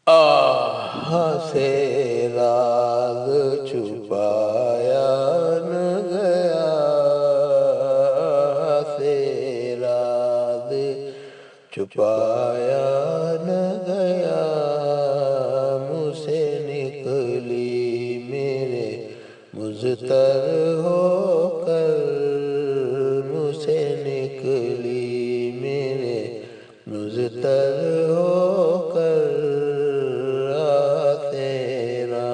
آہ سے راز چھپایا نہ گیا، آہ سے راز چھپایا نہ گیا، منہ سے نکلی میرے مضطر ہو کر، منہ سے نکلی میرے مضطر ہو کر، تیرا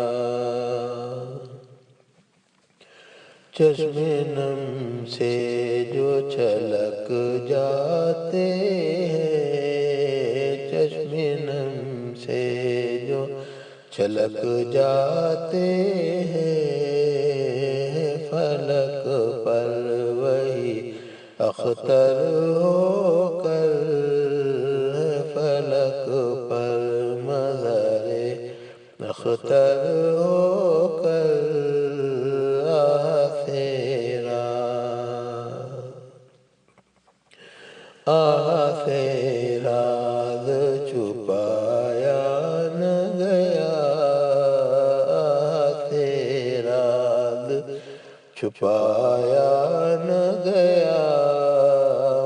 چشم نم سے جو چھلک جاتے ہیں، چشم نم سے جو چھلک جاتے ہیں، فلک پر وہی اختر ہو کر، فلک پر مظہر اختر ہو کر، آہ تیرا آہ سے راز چھپایا نہ گیا، آہ سے راز چھپایا نہ گیا،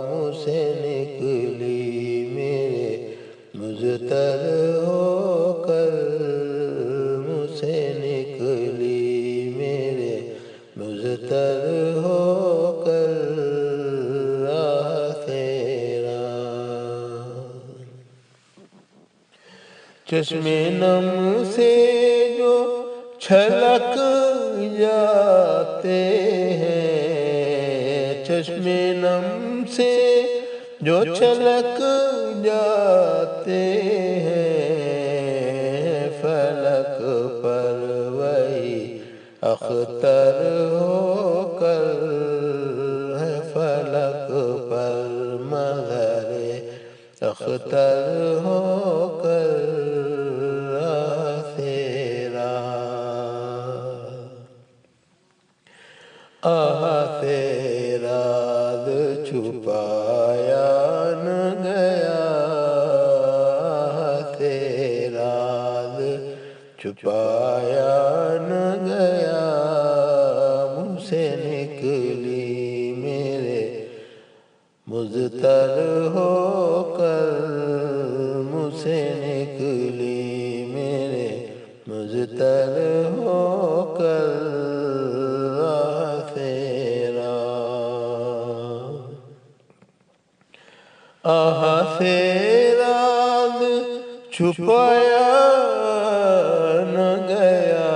منہ سے نکلی میرے مضطر ہو کر، منہ سے نکلی میرے مضطر ہو کر، آہ تیرا چشم نم سے جو چھلک جاتے ہیں، چشم نم سے جو چھلک جاتے ہیں، فلک پر وہی اختر ہو کر، فلک پر مظہر اختر ہو کر، آہ تیرا آہ سے راز چھپایا نہ گیا، آہ سے راز چھپایا نہ گیا، منہ سے نکلی میرے مضطر ہو کر، منہ سے نکلی میرے مضطر ہو کر، آہ تیرا آہ سے راز چھپایا نہ گیا،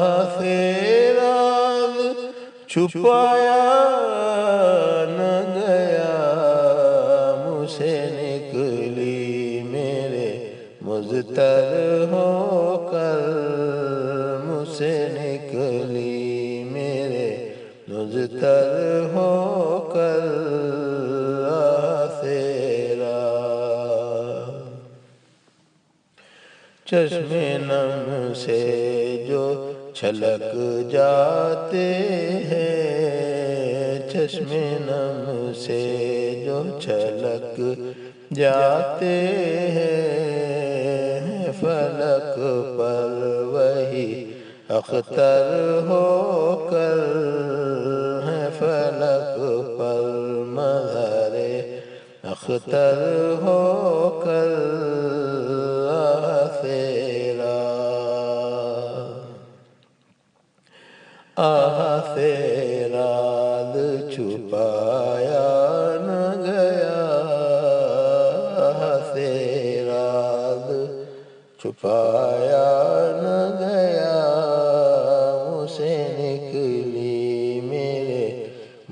آہ سے راز چھپایا نہ گیا، منہ سے نکلی میرے مضطر ہو کر، منہ سے نکلی میرے مضطر ہو کر، آہ تیرا چشم نم سے جو چھلک جاتے ہیں، چشم نم سے جو چھلک جاتے ہیں، فلک پر وہی اختر ہو کر، فلک پر مظہر اختر ہو کر، آہ تیرا آہ سے راز چھپایا نہ گیا، آہ سے راز چھپایا نہ گیا، منہ سے نکلی میرے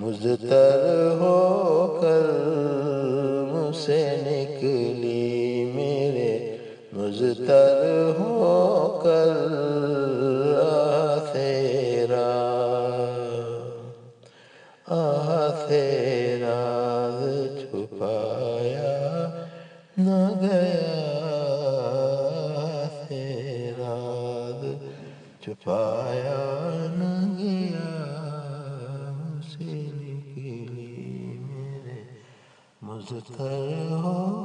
مضطر ہو کر، منہ سے نکلی میرے مضطر ہو کر، آہ تیرا آہ سے راز چھپایا نہ گیا، آہ سے راز چھپایا نہ گیا، منہ سے نکلی میرے مضطر ہو